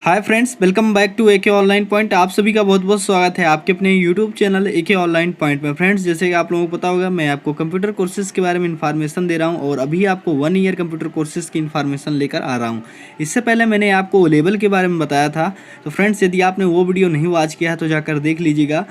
Hi friends, welcome back to AK online point. आप सभी का बहुत बहुत स्वागत है आपके अपने YouTube channel AK online point में। फ्रेंड्स, जैसे कि आप लोगों को पता होगा, मैं आपको कंप्यूटर कोर्सेज़ के बारे में इन्फॉर्मेशन दे रहा हूं और अभी आपको 1 ईयर कंप्यूटर कोर्सेज़ की इन्फॉर्मेशन लेकर आ रहा हूं। इससे पहले मैंने आपको ओ लेवल के बारे में बताया था। तो फ्रेंड्स, यदि आपने वो वीडियो नहीं वॉच किया है तो जाकर देख लीजिएगा।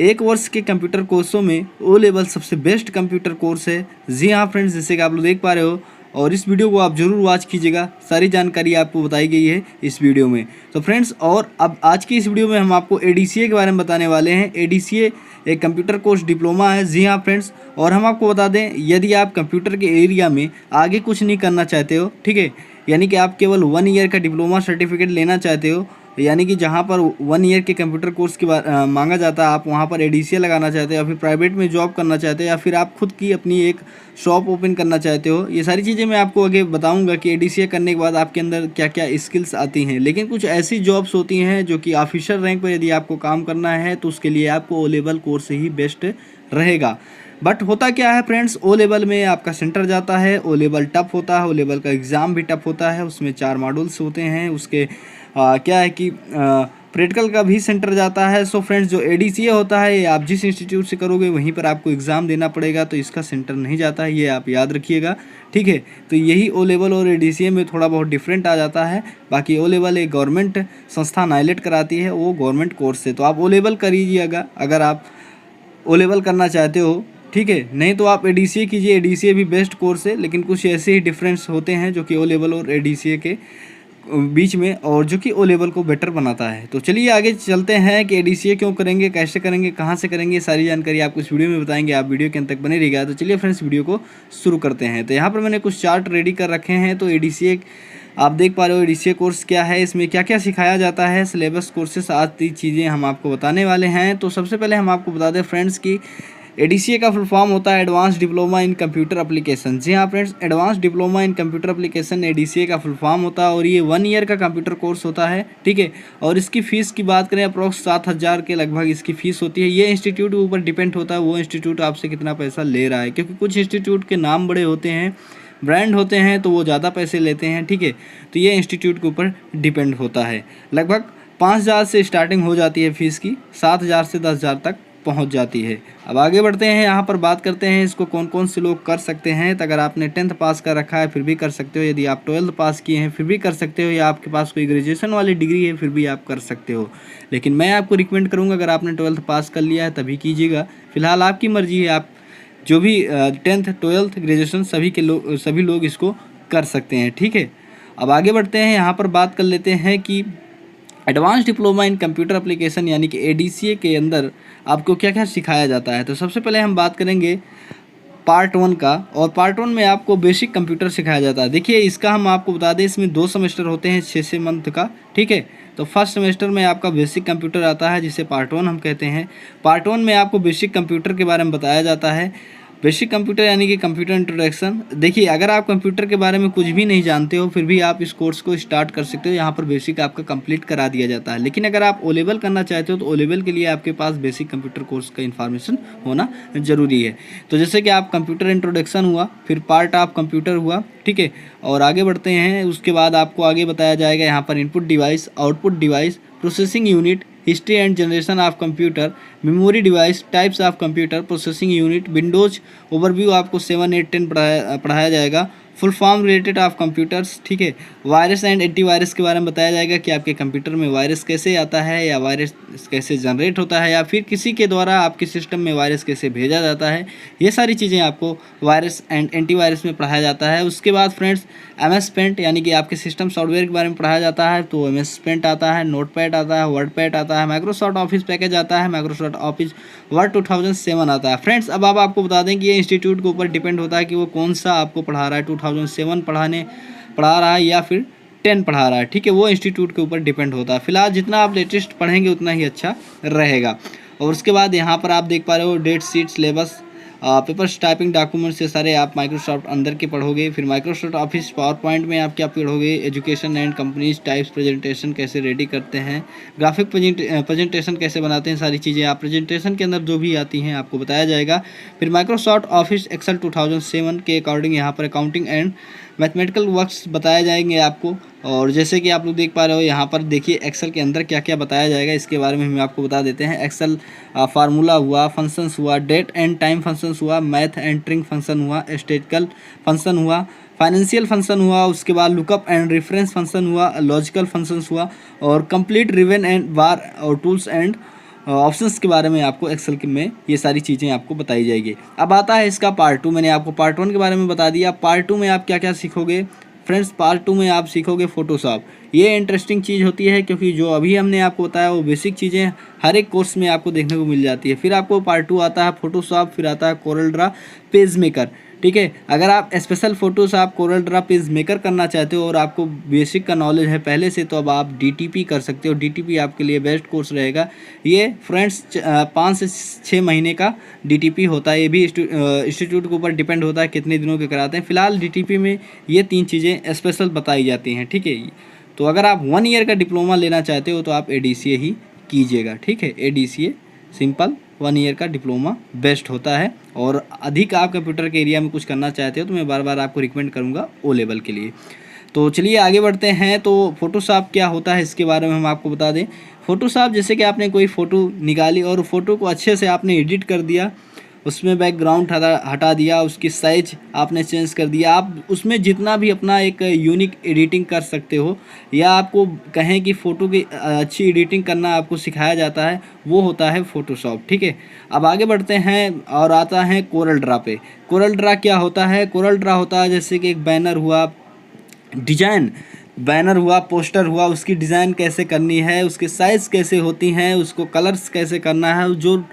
1 वर्ष के कंप्यूटर कोर्सों में ओ लेवल सबसे बेस्ट कंप्यूटर कोर्स है। जी हाँ फ्रेंड्स, जैसे कि आप लोग देख पा रहे हो, और इस वीडियो को आप ज़रूर वॉच कीजिएगा। सारी जानकारी आपको बताई गई है इस वीडियो में। तो फ्रेंड्स, और अब आज की इस वीडियो में हम आपको एडीसीए के बारे में बताने वाले हैं। एडीसीए एक कंप्यूटर कोर्स डिप्लोमा है। जी हाँ फ्रेंड्स, और हम आपको बता दें, यदि आप कंप्यूटर के एरिया में आगे कुछ नहीं करना चाहते हो, ठीक है, यानी कि आप केवल 1 ईयर का डिप्लोमा सर्टिफिकेट लेना चाहते हो, यानी कि जहाँ पर 1 ईयर के कंप्यूटर कोर्स की मांगा जाता है, आप वहाँ पर एडीसीए लगाना चाहते हो, या फिर प्राइवेट में जॉब करना चाहते हो, या फिर आप खुद की अपनी एक शॉप ओपन करना चाहते हो, ये सारी चीज़ें मैं आपको आगे बताऊंगा कि एडीसीए करने के बाद आपके अंदर क्या क्या स्किल्स आती हैं। लेकिन कुछ ऐसी जॉब्स होती हैं जो कि ऑफिसर रैंक पर यदि आपको काम करना है तो उसके लिए आपको ओ लेवल कोर्स ही बेस्ट रहेगा। बट होता क्या है फ्रेंड्स, ओ लेवल में आपका सेंटर जाता है, ओ लेवल टफ होता है, ओ लेवल का एग्ज़ाम भी टफ होता है, उसमें 4 मॉड्यूल्स होते हैं, उसके क्या है कि प्रैक्टिकल का भी सेंटर जाता है। सो फ्रेंड्स, जो एडीसीए होता है, ये आप जिस इंस्टीट्यूट से करोगे वहीं पर आपको एग्ज़ाम देना पड़ेगा, तो इसका सेंटर नहीं जाता है, ये आप याद रखिएगा, ठीक है। तो यही ओ लेवल और एडीसीए में थोड़ा बहुत डिफरेंट आ जाता है। बाकी ओ लेवल एक गवर्नमेंट संस्था नाइलेट कराती है, वो गवर्नमेंट कोर्स है, तो आप ओ लेवल करिएगा अगर आप ओ लेवल करना चाहते हो, ठीक है। नहीं तो आप एडीसीए कीजिए, एडीसीए भी बेस्ट कोर्स है, लेकिन कुछ ऐसे ही डिफरेंस होते हैं जो कि ओ लेवल और एडीसीए के बीच में, और जो कि ओ लेवल को बेटर बनाता है। तो चलिए आगे चलते हैं कि एडीसीए क्यों करेंगे, कैसे करेंगे, कहाँ से करेंगे, सारी जानकारी आपको इस वीडियो में बताएंगे। आप वीडियो के अंत तक बने रहिएगा। तो चलिए फ्रेंड्स, वीडियो को शुरू करते हैं। तो यहाँ पर मैंने कुछ चार्ट रेडी कर रखे हैं। तो एडीसीए आप देख पा रहे हो, एडीसीए कोर्स क्या है, इसमें क्या क्या सिखाया जाता है, सिलेबस, कोर्सेस, आदि चीज़ें हम आपको बताने वाले हैं। तो सबसे पहले हम आपको बता दें फ्रेंड्स कि एडीसीए का फुल फॉर्म होता है advance diploma in computer application. जी हाँ friends, advance diploma in computer application ADCA का फुल फॉर्म होता है, और ये 1 ईयर का कंप्यूटर कोर्स होता है, ठीक है। और इसकी फ़ीस की बात करें, अप्रॉक्स 7,000 के लगभग इसकी फ़ीस होती है। ये इंस्टीट्यूट के ऊपर डिपेंड होता है, वो इंस्टीट्यूट आपसे कितना पैसा ले रहा है, क्योंकि कुछ इंस्टीट्यूट के नाम बड़े होते हैं, ब्रांड होते हैं, तो वो ज़्यादा पैसे लेते हैं, ठीक है। तो ये इंस्टीट्यूट के ऊपर डिपेंड होता है। लगभग 5,000 से स्टार्टिंग हो जाती है फ़ीस की, 7,000 से 10,000 तक पहुंच जाती है। अब आगे बढ़ते हैं, यहाँ पर बात करते हैं इसको कौन कौन से लोग कर सकते हैं। तो अगर आपने 10th पास कर रखा है फिर भी कर सकते हो, यदि आप 12th पास किए हैं फिर भी कर सकते हो, या आपके पास कोई ग्रेजुएशन वाली डिग्री है फिर भी आप कर सकते हो। लेकिन मैं आपको रिकमेंड करूँगा, अगर आपने 12th पास कर लिया है तभी कीजिएगा। फिलहाल आपकी मर्जी है, आप जो भी 10th 12th ग्रेजुएशन सभी लोग इसको कर सकते हैं, ठीक है। अब आगे बढ़ते हैं, यहाँ पर बात कर लेते हैं कि advance diploma in computer application यानी कि एडीसीए के अंदर आपको क्या क्या सिखाया जाता है। तो सबसे पहले हम बात करेंगे पार्ट 1 का, और पार्ट 1 में आपको बेसिक कंप्यूटर सिखाया जाता है। देखिए, इसका हम आपको बता दें, इसमें 2 सेमेस्टर होते हैं 6 मंथ का, ठीक है। तो फर्स्ट सेमेस्टर में आपका बेसिक कंप्यूटर आता है, जिसे पार्ट 1 हम कहते हैं। पार्ट 1 में आपको बेसिक कंप्यूटर के बारे में बताया जाता है। बेसिक कंप्यूटर यानी कि कंप्यूटर इंट्रोडक्शन। देखिए, अगर आप कंप्यूटर के बारे में कुछ भी नहीं जानते हो फिर भी आप इस कोर्स को स्टार्ट कर सकते हो, यहाँ पर बेसिक आपका कंप्लीट करा दिया जाता है। लेकिन अगर आप ओ लेवल करना चाहते हो तो ओ लेवल के लिए आपके पास बेसिक कंप्यूटर कोर्स का इन्फॉर्मेशन होना ज़रूरी है। तो जैसे कि आप कंप्यूटर इंट्रोडक्शन हुआ, फिर पार्ट ऑफ कंप्यूटर हुआ, ठीक है। और आगे बढ़ते हैं, उसके बाद आपको आगे बताया जाएगा यहाँ पर input device, output device, processing unit, history and generation of computer, memory device, types of computer, processing unit, Windows overview आपको 7, 8, 10 पढ़ाया जाएगा। Full form related of computers, ठीक है। वायरस एंड एंटीवायरस के बारे में बताया जाएगा कि आपके कंप्यूटर में वायरस कैसे आता है, या वायरस कैसे जनरेट होता है, या फिर किसी के द्वारा आपके सिस्टम में वायरस कैसे भेजा जाता है। ये सारी चीज़ें आपको वायरस एंड एंटीवायरस में पढ़ाया जाता है। उसके बाद फ्रेंड्स, MS पेंट यानी कि आपके सिस्टम सॉफ्टवेयर के बारे में पढ़ाया जाता है। तो MS पेंट आता है, नोटपैड आता है, वर्डपैड आता है, माइक्रोसॉफ्ट ऑफिस पैकेज आता है, माइक्रोसॉफ्ट ऑफिस वर्ड 2007 आता है। फ्रेंड्स, अब आप आपको बता दें कि ये इंस्टीट्यूट के ऊपर डिपेंड होता है कि वो कौन सा आपको पढ़ा रहा है, 2007 पढ़ा रहा है या फिर 10 पढ़ा रहा है, ठीक है। वो इंस्टीट्यूट के ऊपर डिपेंड होता है। फिलहाल जितना आप लेटेस्ट पढ़ेंगे उतना ही अच्छा रहेगा। और उसके बाद यहाँ पर आप देख पा रहे हो date sheet, syllabus, papers, typing, documents, ये सारे आप माइक्रोसॉफ्ट अंदर के पढ़ोगे। फिर माइक्रोसॉफ्ट ऑफिस पावर पॉइंट में आप क्या पढ़ोगे, education and companies types, presentation कैसे रेडी करते हैं, ग्राफिक प्रेजेंटेशन कैसे बनाते हैं, सारी चीज़ें आप प्रेजेंटेशन के अंदर जो भी आती हैं आपको बताया जाएगा। फिर माइक्रोसॉफ्ट ऑफिस एक्सेल 2007 के अकॉर्डिंग यहाँ पर अकाउंटिंग एंड मैथमेटिकल वर्क्स बताए जाएंगे आपको। और जैसे कि आप लोग देख पा रहे हो यहाँ पर देखिए एक्सेल के अंदर क्या क्या बताया जाएगा, इसके बारे में हम आपको बता देते हैं। एक्सेल फार्मूला हुआ, फंक्शंस हुआ, डेट एंड टाइम फंक्शंस हुआ, मैथ एंटरिंग फंक्शन हुआ, स्टैटिस्टिकल फंक्शन हुआ, फाइनेंशियल फंक्शन हुआ, उसके बाद लुकअप एंड रेफरेंस फंक्शन हुआ, लॉजिकल फंक्शंस हुआ, और कंप्लीट रिवन एंड बार और टूल्स एंड ऑप्शंस के बारे में आपको एक्सेल में ये सारी चीज़ें आपको बताई जाएगी। अब आता है इसका पार्ट 2। मैंने आपको पार्ट 1 के बारे में बता दिया। पार्ट 2 में आप क्या क्या सीखोगे फ्रेंड्स? पार्ट 2 में आप सीखोगे फोटोशॉप। ये इंटरेस्टिंग चीज़ होती है क्योंकि जो अभी हमने आपको बताया वो बेसिक चीज़ें हर एक कोर्स में आपको देखने को मिल जाती है। फिर आपको पार्ट 2 आता है फोटोशॉप, फिर आता है कोरल ड्रा, पेज मेकर। ठीक है, अगर आप स्पेशल फोटोस आप कोरल ड्रा पेज मेकर करना चाहते हो और आपको बेसिक का नॉलेज है पहले से, तो अब आप डीटीपी कर सकते हो। डीटीपी आपके लिए बेस्ट कोर्स रहेगा। ये फ्रेंड्स 5 से 6 महीने का डीटीपी होता है। ये भी इंस्टीट्यूट के ऊपर डिपेंड होता है कितने दिनों के कराते हैं। फिलहाल डीटीपी में ये 3 चीज़ें स्पेशल बताई जाती हैं। ठीक है, तो अगर आप 1 ईयर का डिप्लोमा लेना चाहते हो तो आप एडीसीए ही कीजिएगा। ठीक है, एडीसीए सिंपल 1 ईयर का डिप्लोमा बेस्ट होता है। और अधिक आप कंप्यूटर के एरिया में कुछ करना चाहते हो तो मैं बार बार आपको रिकमेंड करूंगा ओ लेवल के लिए। तो चलिए आगे बढ़ते हैं। तो फोटोशॉप क्या होता है इसके बारे में हम आपको बता दें। फोटोशॉप जैसे कि आपने कोई फ़ोटो निकाली और फ़ोटो को अच्छे से आपने एडिट कर दिया, उसमें बैकग्राउंड हटा दिया, उसकी साइज आपने चेंज कर दिया। आप उसमें जितना भी अपना एक यूनिक एडिटिंग कर सकते हो, या आपको कहें कि फ़ोटो की अच्छी एडिटिंग करना आपको सिखाया जाता है, वो होता है फ़ोटोशॉप। ठीक है, अब आगे बढ़ते हैं और आता है कोरल ड्रा पे। कोरल ड्रा क्या होता है? कोरल ड्रा होता है जैसे कि एक बैनर हुआ, डिजाइन बैनर हुआ, पोस्टर हुआ, उसकी डिज़ाइन कैसे करनी है, उसके साइज़ कैसे होती हैं, उसको कलर्स कैसे करना है, जो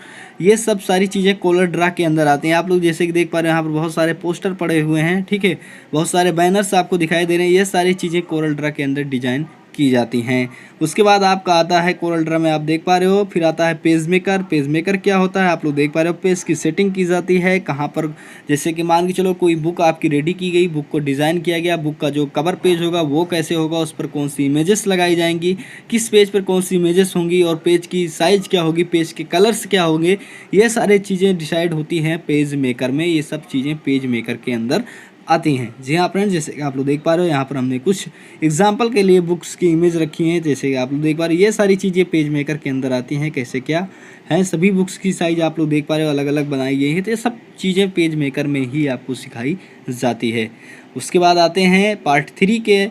ये सब सारी चीज़ें कोरल ड्रा के अंदर आती हैं। आप लोग जैसे कि देख पा रहे हैं यहाँ पर बहुत सारे पोस्टर पड़े हुए हैं। ठीक है, बहुत सारे बैनर्स आपको दिखाई दे रहे हैं। ये सारी चीज़ें कोरल ड्रा के अंदर डिजाइन की जाती हैं। उसके बाद आपका आता है कोरल ड्रा में आप देख पा रहे हो। फिर आता है पेज मेकर। पेज मेकर क्या होता है? आप लोग देख पा रहे हो, पेज की सेटिंग की जाती है कहाँ पर, जैसे कि मान के चलो कोई बुक आपकी रेडी की गई, बुक को डिज़ाइन किया गया, बुक का जो कवर पेज होगा वो कैसे होगा, उस पर कौन सी इमेजेस लगाई जाएंगी, किस पेज पर कौन सी इमेजेस होंगी, और पेज की साइज़ क्या होगी, पेज के कलर्स क्या होंगे, ये सारी चीज़ें डिसाइड होती हैं पेज मेकर में। ये सब चीज़ें पेज मेकर के अंदर आती हैं। जी हाँ फ्रेंड्स, जैसे कि आप लोग देख पा रहे हो यहाँ पर हमने कुछ एग्जांपल के लिए बुक्स की इमेज रखी हैं। जैसे कि आप लोग देख पा रहे हो ये सारी चीज़ें पेज मेकर के अंदर आती हैं। कैसे क्या हैं, सभी बुक्स की साइज आप लोग देख पा रहे हो अलग अलग बनाई गई है। तो ये सब चीज़ें पेज मेकर में ही आपको सिखाई जाती है। उसके बाद आते हैं पार्ट 3 के,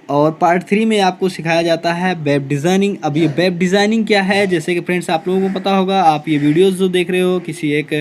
और पार्ट 3 में आपको सिखाया जाता है वेब डिज़ाइनिंग। अब ये वेब डिज़ाइनिंग क्या है? जैसे कि फ्रेंड्स आप लोगों को पता होगा, आप ये वीडियोस जो देख रहे हो किसी एक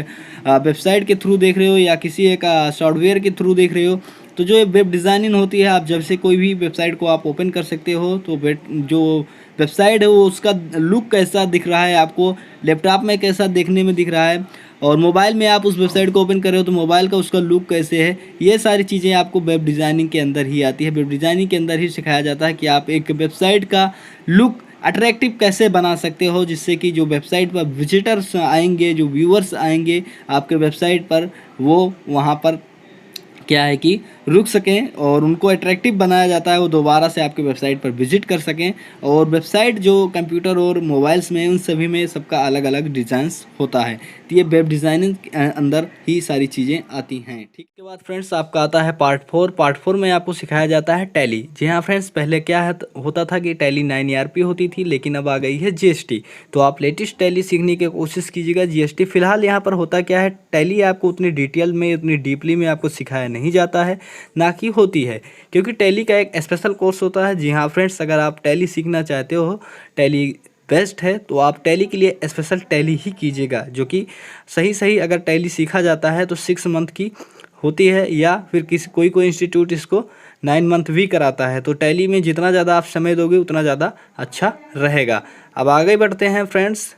वेबसाइट के थ्रू देख रहे हो या किसी एक सॉफ्टवेयर के थ्रू देख रहे हो, तो जो वेब डिज़ाइनिंग होती है, आप जब से कोई भी वेबसाइट को आप ओपन कर सकते हो, तो जो वेबसाइट है वो उसका लुक कैसा दिख रहा है, आपको लैपटॉप में कैसा देखने में दिख रहा है, और मोबाइल में आप उस वेबसाइट को ओपन कर रहे हो तो मोबाइल का उसका लुक कैसे है, ये सारी चीज़ें आपको वेब डिज़ाइनिंग के अंदर ही आती है। वेब डिज़ाइनिंग के अंदर ही सिखाया जाता है कि आप एक वेबसाइट का लुक अट्रैक्टिव कैसे बना सकते हो, जिससे कि जो वेबसाइट पर विजिटर्स आएंगे, जो व्यूअर्स आएंगे आपके वेबसाइट पर, वो वहाँ पर क्या है कि रुक सकें, और उनको अट्रैक्टिव बनाया जाता है, वो दोबारा से आपके वेबसाइट पर विजिट कर सकें। और वेबसाइट जो कंप्यूटर और मोबाइल्स में, उन सभी में सबका अलग अलग डिज़ाइंस होता है। तो ये वेब डिज़ाइनिंग के अंदर ही सारी चीज़ें आती हैं। ठीक के बाद फ्रेंड्स आपका आता है पार्ट 4। पार्ट 4 में आपको सिखाया जाता है टैली। जी हाँ फ्रेंड्स, पहले क्या है होता था कि टैली 9 ERP होती थी, लेकिन अब आ गई है GST। तो आप लेटेस्ट टैली सीखने की कोशिश कीजिएगा। GST फिलहाल यहाँ पर होता क्या है, टैली आपको उतनी डिटेल में, उतनी डीपली में आपको सिखाया नहीं जाता है, ना कि होती है, क्योंकि टैली का एक स्पेशल कोर्स होता है। जी हाँ फ्रेंड्स, अगर आप टैली सीखना चाहते हो, टैली बेस्ट है, तो आप टैली के लिए स्पेशल टैली ही कीजिएगा, जो कि सही अगर टैली सीखा जाता है तो 6 मंथ की होती है, या फिर कोई इंस्टीट्यूट इसको 9 मंथ भी कराता है। तो टैली में जितना ज़्यादा आप समय दोगे उतना ज़्यादा अच्छा रहेगा। अब आगे बढ़ते हैं फ्रेंड्स।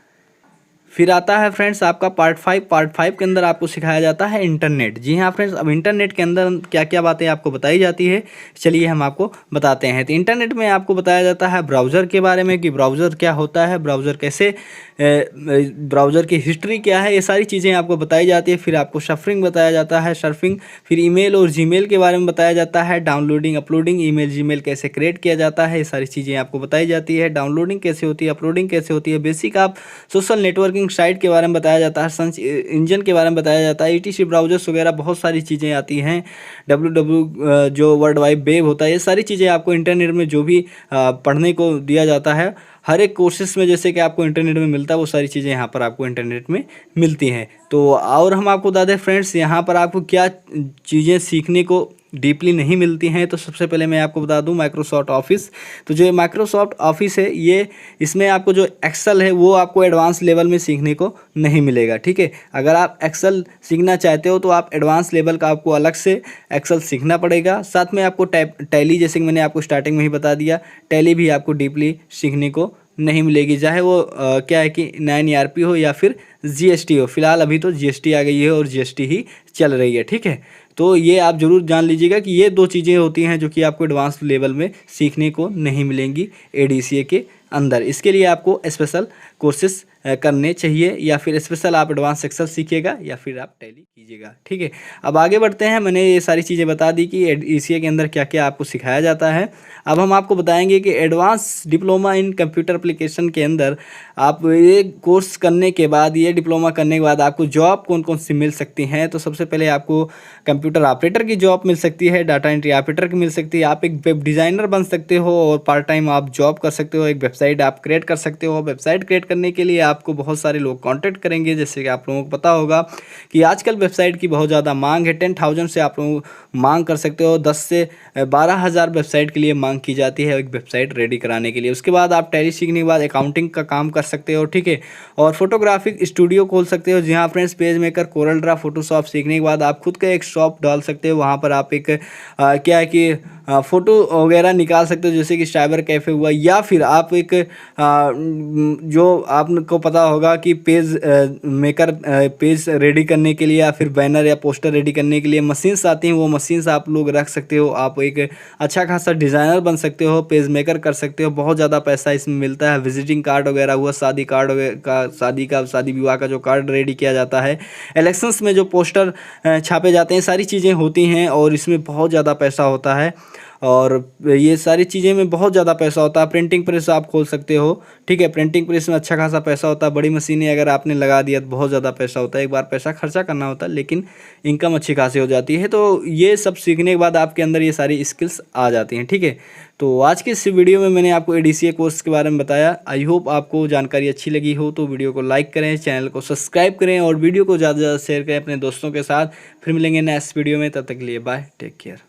फिर आता है फ्रेंड्स आपका पार्ट 5। पार्ट 5 के अंदर आपको सिखाया जाता है इंटरनेट। जी हाँ फ्रेंड्स, अब इंटरनेट के अंदर क्या क्या बातें आपको बताई जाती है, चलिए हम आपको बताते हैं। तो इंटरनेट में आपको बताया जाता है ब्राउज़र के बारे में, कि ब्राउज़र क्या होता है, ब्राउज़र कैसे, ब्राउज़र की हिस्ट्री क्या है, ये सारी चीज़ें आपको बताई जाती है। फिर आपको सर्फिंग बताया जाता है, सर्फिंग। फिर ईमेल और जीमेल के बारे में बताया जाता है, डाउनलोडिंग अपलोडिंग, ईमेल जीमेल कैसे क्रिएट किया जाता है, ये सारी चीज़ें आपको बताई जाती है। डाउनलोडिंग कैसे होती है, अपलोडिंग कैसे होती है, बेसिक आप सोशल नेटवर्किंग नेटवर्किंग साइट के बारे में बताया जाता है, सर्च इंजन के बारे में बताया जाता है, ETC ब्राउजर्स वगैरह बहुत सारी चीज़ें आती हैं, जो वर्ल्ड वाइड वेब होता है, ये सारी चीज़ें आपको इंटरनेट में जो भी पढ़ने को दिया जाता है हर एक कोर्सेज में, जैसे कि आपको इंटरनेट में मिलता है वो सारी चीज़ें यहाँ पर आपको इंटरनेट में मिलती हैं। तो और हम आपको बता दें फ्रेंड्स, यहाँ पर आपको क्या चीज़ें सीखने को डीपली नहीं मिलती हैं। तो सबसे पहले मैं आपको बता दूं माइक्रोसॉफ्ट ऑफिस। तो जो माइक्रोसॉफ्ट ऑफिस है ये, इसमें आपको जो एक्सेल है वो आपको एडवांस लेवल में सीखने को नहीं मिलेगा, ठीक है। अगर आप एक्सेल सीखना चाहते हो तो आप एडवांस लेवल का आपको अलग से एक्सेल सीखना पड़ेगा। साथ में आपको टैली, जैसे कि मैंने आपको स्टार्टिंग में ही बता दिया, टैली भी आपको डीपली सीखने को नहीं मिलेगी, चाहे वो क्या है कि 9 ERP हो या फिर GST हो। फिलहाल अभी तो GST आ गई है और GST ही चल रही है, ठीक है। तो ये आप ज़रूर जान लीजिएगा कि ये 2 चीज़ें होती हैं जो कि आपको एडवांस लेवल में सीखने को नहीं मिलेंगी ADCA के अंदर। इसके लिए आपको स्पेशल कोर्सेस करने चाहिए, या फिर स्पेशल आप एडवांस एक्सेल सीखिएगा या फिर आप टैली कीजिएगा, ठीक है। अब आगे बढ़ते हैं। मैंने ये सारी चीज़ें बता दी कि ECA के अंदर क्या क्या आपको सिखाया जाता है। अब हम आपको बताएंगे कि advance diploma in computer application के अंदर आप ये कोर्स करने के बाद, ये डिप्लोमा करने के बाद आपको जॉब कौन कौन सी मिल सकती हैं। तो सबसे पहले आपको कंप्यूटर ऑपरेटर की जॉब मिल सकती है, डाटा एंट्री ऑपरेटर की मिल सकती है, आप एक वेब डिज़ाइनर बन सकते हो और पार्ट टाइम आप जॉब कर सकते हो, एक वेबसाइट आप क्रिएट कर सकते हो। वेबसाइट क्रिएट करने के लिए आपको बहुत सारे लोग कांटेक्ट करेंगे, जैसे कि आप लोगों को पता होगा कि आजकल वेबसाइट की बहुत ज़्यादा मांग है। 10,000 से आप लोग मांग कर सकते हो, 10 से 12,000 वेबसाइट के लिए मांग की जाती है एक वेबसाइट रेडी कराने के लिए। उसके बाद आप टैली सीखने के बाद अकाउंटिंग का काम कर सकते हो, ठीक है। और फोटोग्राफिक स्टूडियो खोल सकते हो, जहाँ friends page maker, Corel Draw, Photoshop सीखने के बाद आप खुद का एक शॉप डाल सकते हो। वहाँ पर आप एक क्या है कि फ़ोटो वगैरह निकाल सकते हो, जैसे कि साइबर कैफ़े हुआ, या फिर आप एक जो आपको पता होगा कि पेज मेकर, पेज रेडी करने के लिए या फिर बैनर या पोस्टर रेडी करने के लिए मशीन्स आती हैं, वो मशीन्स आप लोग रख सकते हो। आप एक अच्छा खासा डिज़ाइनर बन सकते हो, पेज मेकर कर सकते हो, बहुत ज़्यादा पैसा इसमें मिलता है। विजिटिंग कार्ड वगैरह हुआ, शादी कार्ड का, शादी विवाह का जो कार्ड रेडी किया जाता है, इलेक्शंस में जो पोस्टर छापे जाते हैं, सारी चीज़ें होती हैं और इसमें बहुत ज़्यादा पैसा होता है। और ये सारी चीज़ें में बहुत ज़्यादा पैसा होता है। प्रिंटिंग प्रेस आप खोल सकते हो, ठीक है। प्रिंटिंग प्रेस में अच्छा खासा पैसा होता है। बड़ी मशीनें अगर आपने लगा दिया तो बहुत ज़्यादा पैसा होता है। एक बार पैसा खर्चा करना होता है, लेकिन इनकम अच्छी खासी हो जाती है। तो ये सब सीखने के बाद आपके अंदर ये सारी स्किल्स आ जाती हैं, ठीक है। तो आज के इस वीडियो में मैंने आपको ADCA कोर्स के बारे में बताया। आई होप आपको जानकारी अच्छी लगी हो। तो वीडियो को लाइक करें, चैनल को सब्सक्राइब करें और वीडियो को ज़्यादा से ज़्यादा शेयर करें अपने दोस्तों के साथ। फिर मिलेंगे नेक्स्ट वीडियो में, तब तक के लिए बाय, टेक केयर।